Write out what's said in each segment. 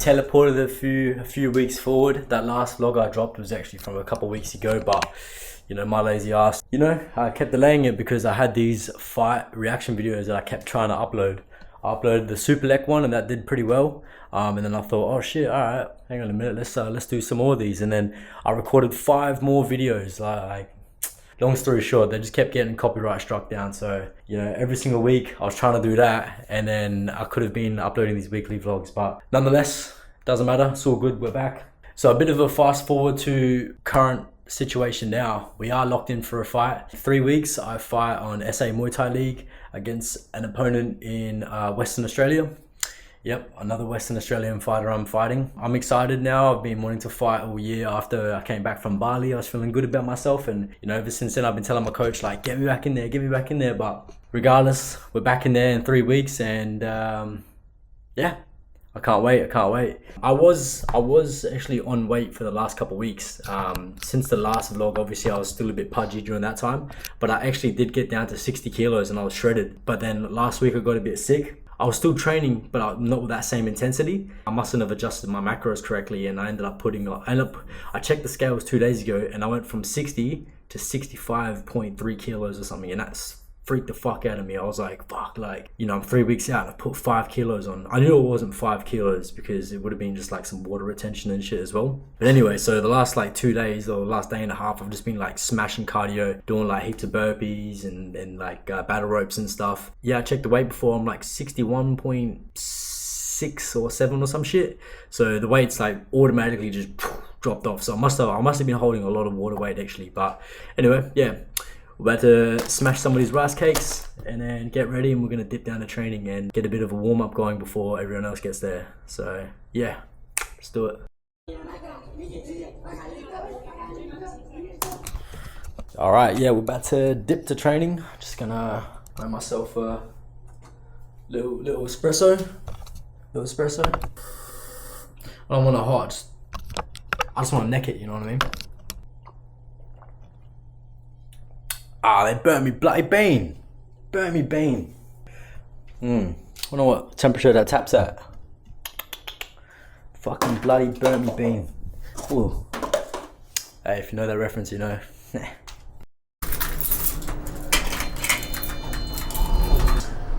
teleported a few weeks forward. That last vlog I dropped was actually from a couple weeks ago, but you know, my lazy ass, you know, I kept delaying it because I had these fight reaction videos that I kept trying to upload. I uploaded the Super Lek one and that did pretty well. And then I thought, oh shit, all right, hang on a minute, let's do some more of these. And then I recorded 5 more videos. Like, long story short, they just kept getting copyright struck down. So, you know, every single week I was trying to do that, and then I could have been uploading these weekly vlogs, but nonetheless, doesn't matter, it's all good, we're back. So a bit of a fast forward to current situation now. We are locked in for a fight. 3 weeks, I fight on SA Muay Thai League against an opponent in Western Australia. Yep, another Western Australian fighter I'm fighting. I'm excited now. I've been wanting to fight all year. After I came back from Bali, I was feeling good about myself, and you know, ever since then I've been telling my coach, like, get me back in there, get me back in there. But regardless, we're back in there in 3 weeks, and yeah, I can't wait. I was actually on weight for the last couple of weeks. Since the last vlog, obviously I was still a bit pudgy during that time, but I actually did get down to 60 kilos and I was shredded. But then last week I got a bit sick. I was still training, but not with that same intensity. I mustn't have adjusted my macros correctly, and I ended up I checked the scales 2 days ago, and I went from 60 to 65.3 kilos or something, and that's freaked the fuck out of me. I was like, fuck, like, you know, I'm 3 weeks out, I put 5 kilos on. I knew it wasn't 5 kilos because it would have been just like some water retention and shit as well. But anyway, so the last like 2 days or the last day and a half, I've just been like smashing cardio, doing like heaps of burpees and like battle ropes and stuff. Yeah, I checked the weight before, I'm like 61.6 or 7 or some shit. So the weight's like automatically just dropped off. So I must have been holding a lot of water weight actually. But anyway, yeah. We're about to smash some of these rice cakes and then get ready, and we're going to dip down to training and get a bit of a warm-up going before everyone else gets there. So yeah, let's do it. Alright, yeah, we're about to dip to training. Just gonna make myself a little espresso. I don't want it hot, I just want to neck it, you know what I mean? Ah, they burnt me bloody bean. Wonder what temperature that tap's at. Fucking bloody burnt me bean. Ooh. Hey, if you know that reference, you know.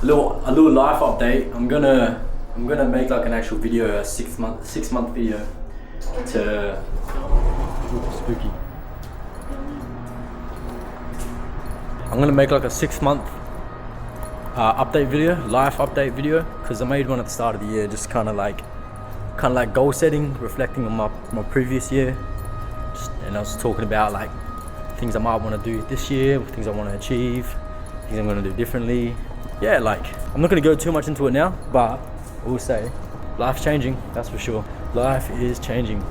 A little life update. I'm gonna make like an actual video, a six month video to. Ooh, spooky. I'm gonna make like a 6 month update video, life update video, because I made one at the start of the year, just kind of like goal setting, reflecting on my previous year, and I was talking about like things I might want to do this year, things I want to achieve, things I'm gonna do differently. Yeah, like I'm not gonna go too much into it now, but I will say life's changing, that's for sure. Life is changing.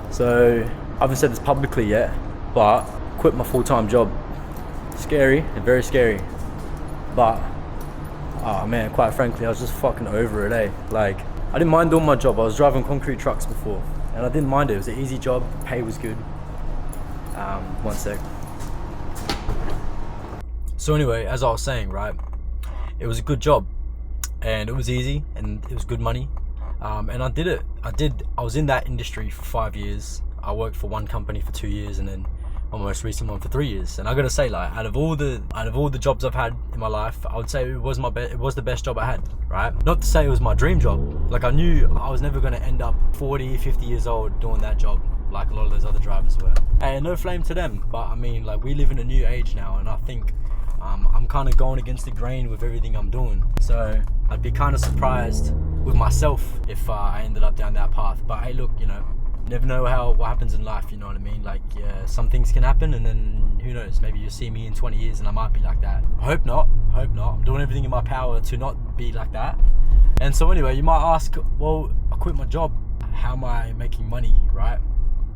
So I haven't said this publicly yet, but quit my full-time job. Scary, very scary, but oh man, quite frankly, I was just fucking over it, eh? Like, I didn't mind doing my job. I was driving concrete trucks before, and I didn't mind it. It was an easy job, pay was good. One sec. So anyway, as I was saying, right, it was a good job, and it was easy, and it was good money, and I did it. I was in that industry for 5 years. I worked for one company for 2 years, and then my most recent one for 3 years. And I gotta say, like, out of all the jobs I've had in my life, I would say it was the best job I had, right? Not to say it was my dream job. Like, I knew I was never gonna end up 40, 50 years old doing that job like a lot of those other drivers were. And no flame to them, but I mean, like, we live in a new age now, and I think I'm kind of going against the grain with everything I'm doing. So I'd be kind of surprised with myself if I ended up down that path. But hey, look, you know, never know what happens in life, you know what I mean? Like, yeah, some things can happen, and then who knows, maybe you'll see me in 20 years and I might be like that. Hope not. I'm doing everything in my power to not be like that. And so anyway, you might ask, well, I quit my job, how am I making money, right?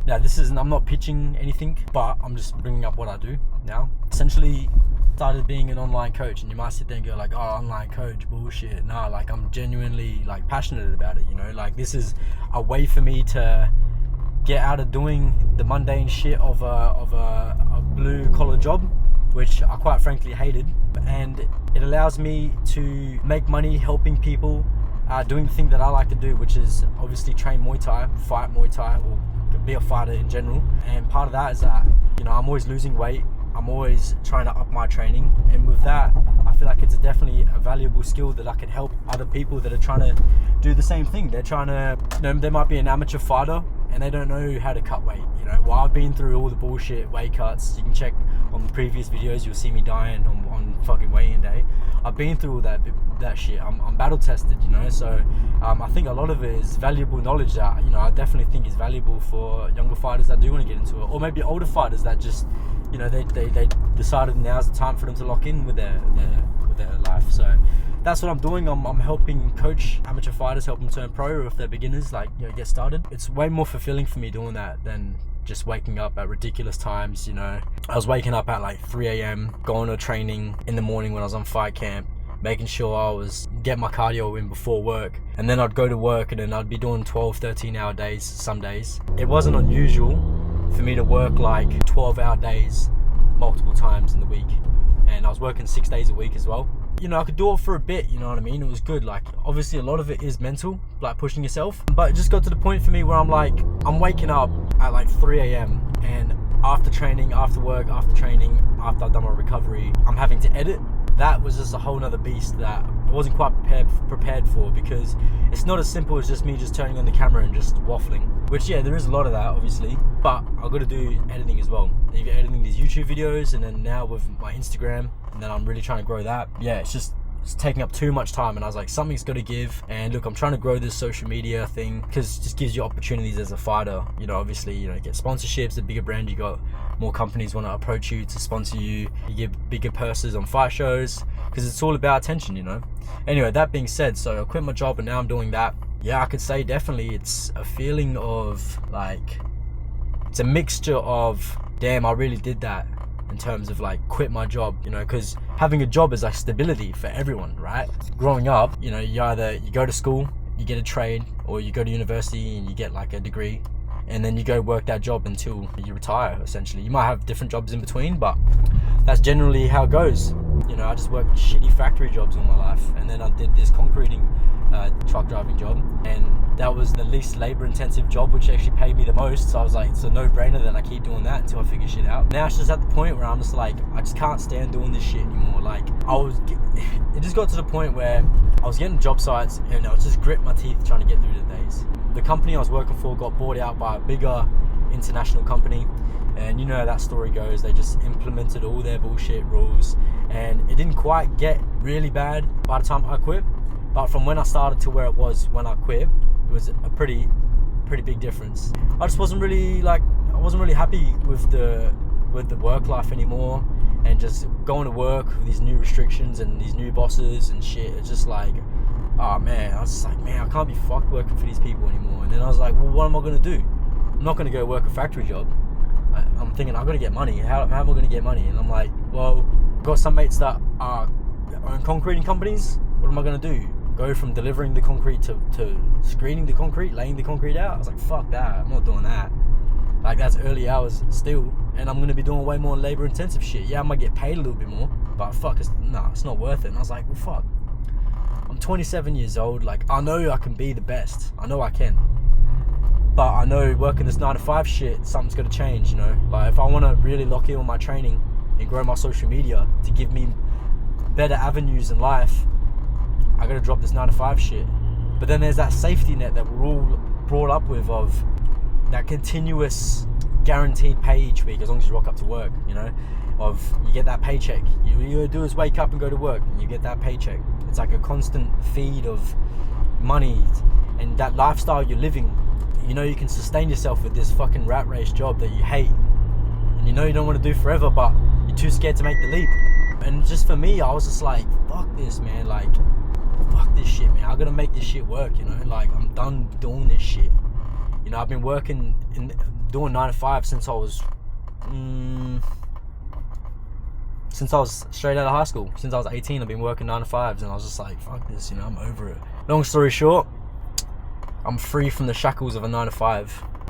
Now, I'm not pitching anything, but I'm just bringing up what I do now. Essentially, started being an online coach, and you might sit there and go like, oh, online coach, bullshit. No, like, I'm genuinely like passionate about it, you know? Like, this is a way for me to get out of doing the mundane shit of a blue collar job, which I quite frankly hated, and it allows me to make money helping people doing the thing that I like to do, which is obviously train Muay Thai, fight Muay Thai, or be a fighter in general. And part of that is that, you know, I'm always losing weight. I'm always trying to up my training, and with that, I feel like it's definitely a valuable skill that I can help other people that are trying to do the same thing. They're trying to, you know, they might be an amateur fighter and they don't know how to cut weight. You know, well, I've been through all the bullshit weight cuts. You can check on the previous videos, you'll see me dying on fucking weigh-in day. I've been through all that shit. I'm battle tested, you know, so I think a lot of it is valuable knowledge that, you know, I definitely think is valuable for younger fighters that do want to get into it, or maybe older fighters that just, you know, they decided now's the time for them to lock in with their life. So that's what I'm doing. I'm helping coach amateur fighters, help them turn pro, or if they're beginners, like, you know, get started. It's way more fulfilling for me doing that than just waking up at ridiculous times. You know, I was waking up at like 3 a.m, going to training in the morning when I was on fight camp, making sure I was getting my cardio in before work, and then I'd go to work, and then I'd be doing 12-13 hour days some days. It wasn't unusual for me to work like 12-hour days multiple times in the week, and I was working 6 days a week as well. You know, I could do it for a bit, you know what I mean? It was good. Like, obviously a lot of it is mental, like pushing yourself, but it just got to the point for me where I'm like, I'm waking up at like 3 a.m, and after training, after work, after training, after I've done my recovery, I'm having to edit. That was just a whole nother beast that I wasn't quite prepared for, because it's not as simple as just me just turning on the camera and just waffling, which, yeah, there is a lot of that obviously, but I've got to do editing as well. Either editing these YouTube videos, and then now with my Instagram, and then I'm really trying to grow that. Yeah, it's taking up too much time, and I was like, something's got to give. And look, I'm trying to grow this social media thing because it just gives you opportunities as a fighter. You know, obviously, you know, you get sponsorships. The bigger brand you got, more companies want to approach you to sponsor you. You get bigger purses on fight shows because it's all about attention, you know. Anyway, that being said, so I quit my job and now I'm doing that. Yeah, I could say definitely it's a feeling of like, it's a mixture of, damn, I really did that, in terms of like quit my job, you know, because having a job is like stability for everyone, right? Growing up, you know, you go to school, you get a trade, or you go to university and you get like a degree, and then you go work that job until you retire, essentially. You might have different jobs in between, but that's generally how it goes. You know, I just worked shitty factory jobs all my life, and then I did this concreting truck driving job, and that was the least labor intensive job, which actually paid me the most. So I was like, it's a no-brainer that I keep doing that until I figure shit out. Now it's just at the point where I'm just like, I just can't stand doing this shit anymore. Like, it just got to the point where I was getting job sites and I was just grit my teeth trying to get through the days. The company I was working for got bought out by a bigger international company, and you know how that story goes. They just implemented all their bullshit rules, and it didn't quite get really bad by the time I quit, but from when I started to where it was when I quit, it was a pretty big difference. I just wasn't really happy with the work life anymore, and just going to work with these new restrictions and these new bosses and shit. It's just like, oh man, I was just like, man, I can't be fucked working for these people anymore. And then I was like, well, what am I gonna do? I'm not gonna go work a factory job. I'm thinking I've got to get money. How am I going to get money? And I'm like, well, I've got some mates that own concreting companies. What am I going to do? Go from delivering the concrete to screening the concrete, laying the concrete out? I was like, fuck that. I'm not doing that. Like, that's early hours still, and I'm going to be doing way more labor intensive shit. Yeah, I might get paid a little bit more, but fuck, it's not worth it. And I was like, well, fuck. I'm 27 years old. Like, I know I can be the best. I know I can. But I know working this 9-to-5 shit, something's got to change, you know. Like, if I want to really lock in on my training and grow my social media to give me better avenues in life, I got to drop this 9-to-5 shit. But then there's that safety net that we're all brought up with, of that continuous guaranteed pay each week as long as you rock up to work, you know. Of you get that paycheck. You gotta do is wake up and go to work and you get that paycheck. It's like a constant feed of money, and that lifestyle you're living. You know, you can sustain yourself with this fucking rat race job that you hate, and you know you don't want to do forever, but you're too scared to make the leap. And just for me, I was just like, fuck this, man. Like, fuck this shit, man. I gotta make this shit work, you know. Like, I'm done doing this shit. You know, I've been working doing 9-to-5 since I was straight out of high school. Since I was 18, I've been working 9-to-5s, and I was just like, fuck this, you know, I'm over it. Long story short, I'm free from the shackles of a 9-to-5,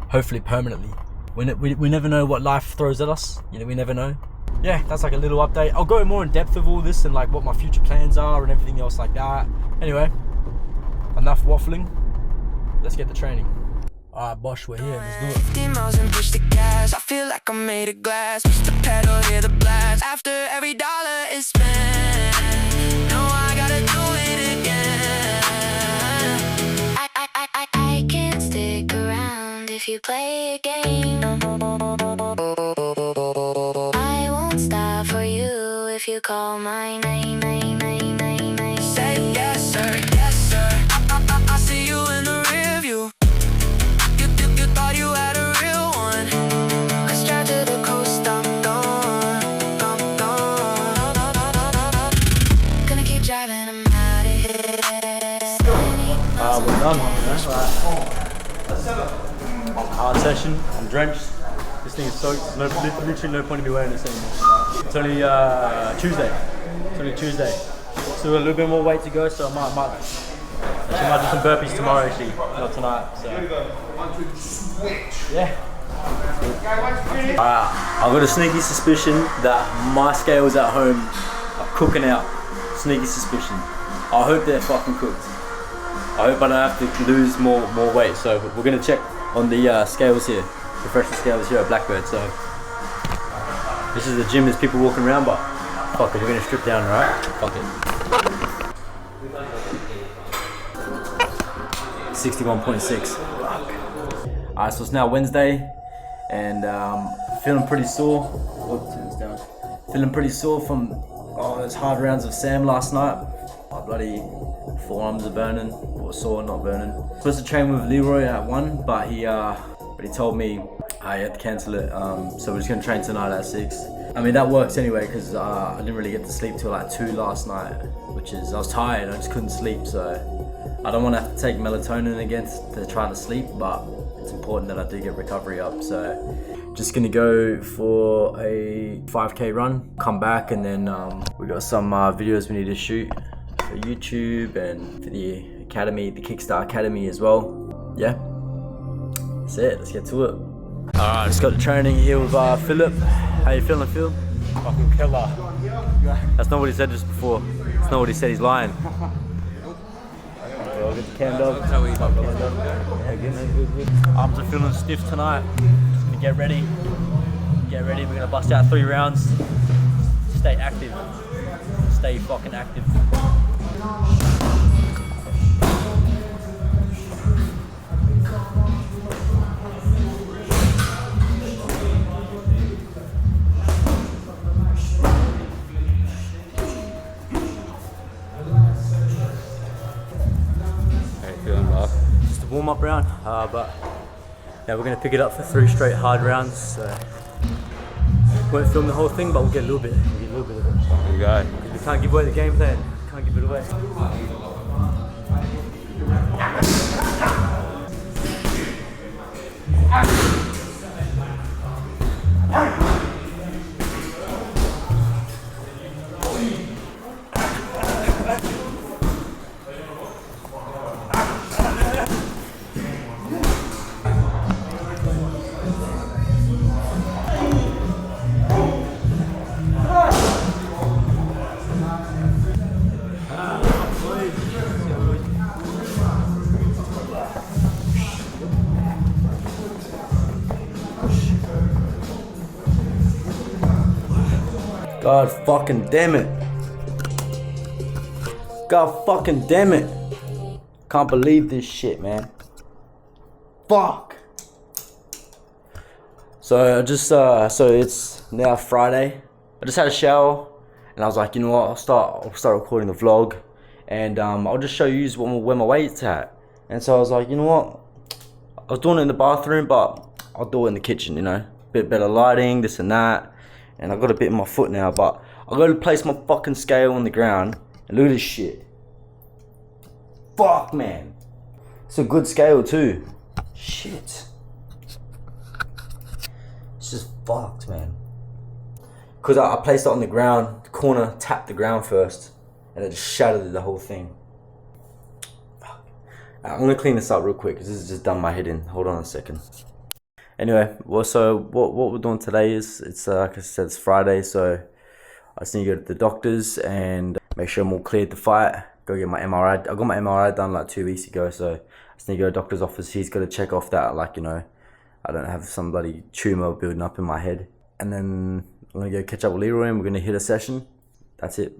hopefully permanently. We never know what life throws at us, you know, we never know. Yeah, that's like a little update. I'll go more in depth of all this and like what my future plans are and everything else like that. Anyway, enough waffling. Let's get the training. Alright, Bosh, we're here. Let's do it. 50 miles and push the gas. I feel like I'm made of glass. Push the pedal, hear the blast. After every dollar is spent, no, I gotta do it again. I can't stick around if you play a game. I won't stop for you if you call my name. Say yes, sir, yes, sir. I see you in the rear view. You thought you had a real one. Let's drive to the coast, I'm gone. Gonna keep driving, I'm out of here. We're done. Hard session. I'm drenched. This thing is soaked. Literally no point in me wearing this anymore. It's only Tuesday. It's only Tuesday. So a little bit more weight to go. So I might do some burpees tomorrow. Actually, not tonight. So yeah. I've got a sneaky suspicion that my scales at home are cooking out. Sneaky suspicion. I hope they're fucking cooked. I hope I don't have to lose more weight. So we're gonna check on the scales here, professional scales here at BlackBird. So this is the gym. There's people walking around, but fuck it, we're gonna strip down, right? Fuck it. 61.6. Alright, so it's now Wednesday, and feeling pretty sore. Turn this down. Feeling pretty sore from those hard rounds of Sam last night. My bloody forearms are burning, or sore, not burning. Supposed to train with Leroy at 1, but he told me I had to cancel it. So we're just gonna train tonight at 6. I mean that works anyway, because I didn't really get to sleep till like 2 last night, which is I was tired. I just couldn't sleep, so I don't want to have to take melatonin again to try to sleep, but it's important that I do get recovery up. So just gonna go for a 5k run, come back, and then we got some videos we need to shoot for YouTube and for the academy, the Kickstart Academy as well. Yeah, that's it, let's get to it. Alright, just got the training here with Philip. How you feeling, Phil? Fucking killer. That's not what he said just before. That's not what he said, he's lying. I'll get the cam dog. Yeah, good. Arms are feeling stiff tonight. Just gonna get ready. We're gonna bust out 3 rounds. Stay active. Stay fucking active. Just a warm-up round, but yeah, we're gonna pick it up for 3 straight hard rounds. So won't film the whole thing, but we'll get a little bit. of it. Fucking guy. We can't give away the game plan. Can't give it away. God fucking damn it. God fucking damn it. Can't believe this shit, man. Fuck. So I just so it's now Friday. I just had a shower and I was like, you know what, I'll start recording the vlog, and I'll just show you where my weight's at. And so I was like, you know what, I was doing it in the bathroom, but I'll do it in the kitchen, you know, bit better lighting, this and that. And I got a bit in my foot now, but I gotta place my fucking scale on the ground and look at this shit. Fuck, man. It's a good scale too. Shit. It's just fucked, man. Cause I placed it on the ground, the corner tapped the ground first, and it just shattered the whole thing. Fuck. I'm gonna clean this up real quick, cause this has just done my head in. Hold on a second. Anyway, well, so what we're doing today is, it's like I said, it's Friday, so I just need to go to the doctors and make sure I'm all cleared to fight, go get my MRI. I got my MRI done like 2 weeks ago, so I just need to go to the doctor's office. He's got to check off that, like, you know, I don't have some bloody tumor building up in my head. And then I'm gonna go catch up with Leroy and we're gonna hit a session. That's it.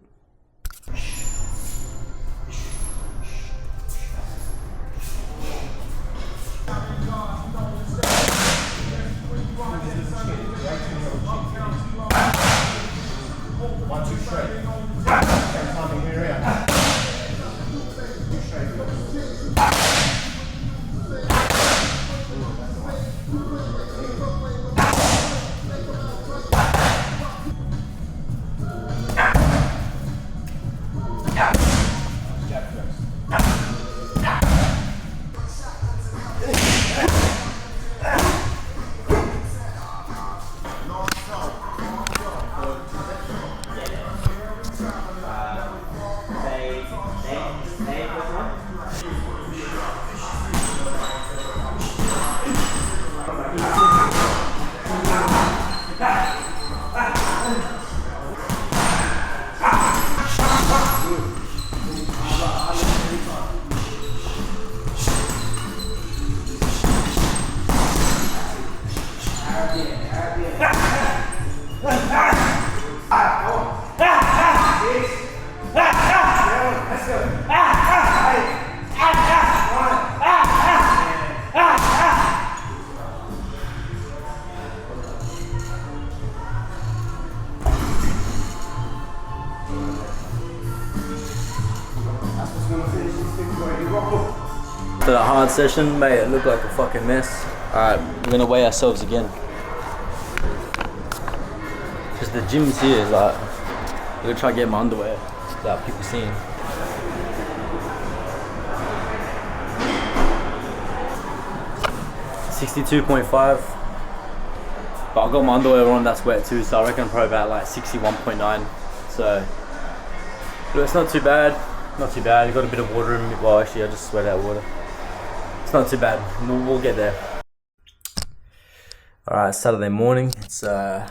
To the hard session, mate, it looked like a fucking mess. Alright, we're gonna weigh ourselves again. Because the gym's here, like, I'm gonna try to get my underwear without people seeing. $62.5. But I've got my underwear on, that's wet too, so I reckon probably about like 61.9. So, look, it's not too bad. Not too bad. You've got a bit of water in me. Well, actually, I just sweat out water. It's not too bad. We'll get there. Alright, Saturday morning. It's let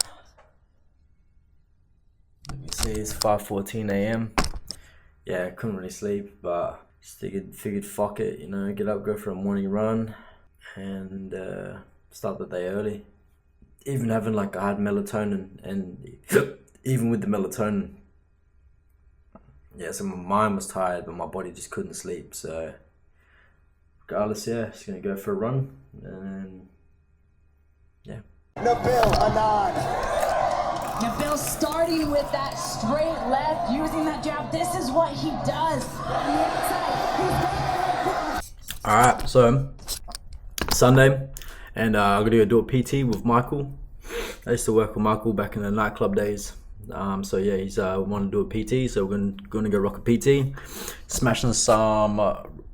me see, it's 5:14 a.m. Yeah, I couldn't really sleep, but just figured fuck it, you know, get up, go for a morning run, and start the day early. Even having like I had melatonin, and even with the melatonin, yeah, so my mind was tired, but my body just couldn't sleep. So regardless, yeah, just gonna go for a run, and yeah. Nabil Anand. Nabil starting with that straight left, using that jab. This is what he does on the outside. Alright, so Sunday, and I'm gonna go do a PT with Micheal. I used to work with Micheal back in the nightclub days. So yeah, he's wanted to do a PT, so we're gonna go rock a PT. Smashing some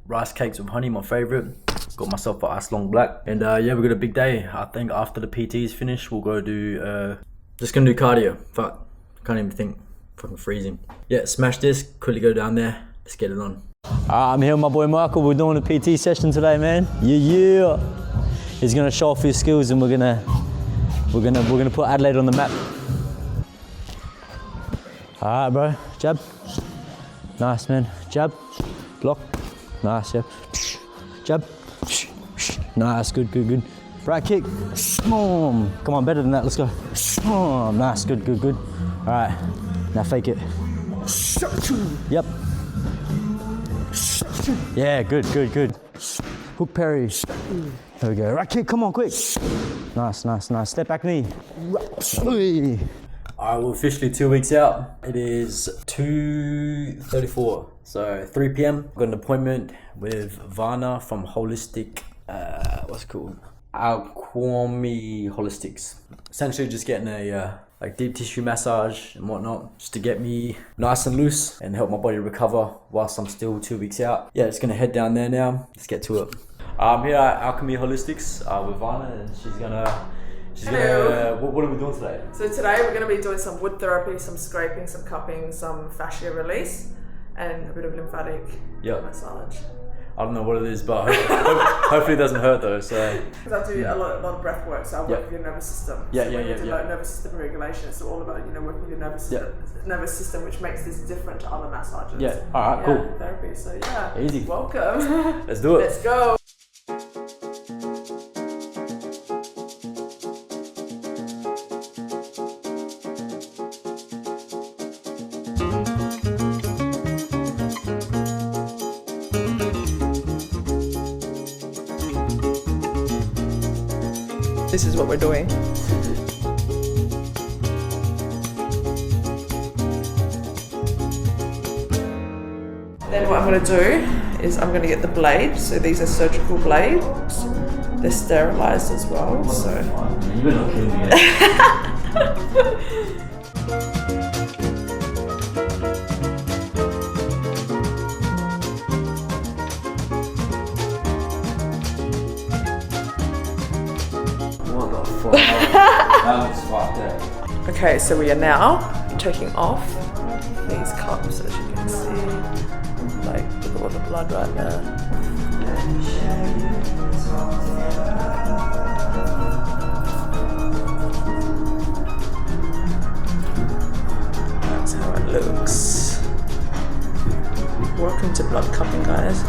rice cakes with honey, my favorite. Got myself an ice long black, and yeah, we got a big day. I think after the PT is finished, we'll go do just gonna do cardio. Fuck, can't even think. Fucking freezing. Yeah, smash this. Quickly go down there. Let's get it on. I'm here with my boy Micheal. We're doing a PT session today, man. Yeah. He's gonna show off his skills, and we're gonna put Adelaide on the map. Alright, bro. Jab. Nice, man. Jab. Block. Nice, jab. Jab. Nice, good, good, good. Right kick. Come on, better than that. Let's go. Nice, good, good, good. Alright. Now fake it. Yep. Yeah, good, good, good. Hook parry. There we go. Right kick, come on, quick. Nice, nice, nice. Step back knee. Alright, we're officially 2 weeks out. It is 2:34, so 3 p.m. Got an appointment with Varna from Holistic, what's it called? Alquami Holistics. Essentially just getting a like deep tissue massage and whatnot, just to get me nice and loose and help my body recover whilst I'm still 2 weeks out. Yeah, just gonna head down there now. Let's get to it. I'm here at Alchemy Holistics with Varna, and she's gonna, what are we doing today? So today we're going to be doing some wood therapy, some scraping, some cupping, some fascia release, and a bit of lymphatic massage. I don't know what it is, but hopefully it doesn't hurt though. So because I do a lot of breath work, so I work with your nervous system. Yeah, so yeah, when you yeah, do yeah. like nervous system regulation, it's all about working with your nervous system, which makes this different to other massages. Yeah. All right. Cool. Therapy. So yeah. Easy. Welcome. Let's do it. Let's go. This is what we're doing. Then what I'm going to do is I'm going to get the blade. So these are surgical blades. They're sterilized as well. So You're not kidding me. What the fuck? That was fucked up. okay, so we are now taking off these cups, as you can see. Like, look at all the blood right there. That's how it looks. Welcome to blood cupping, guys.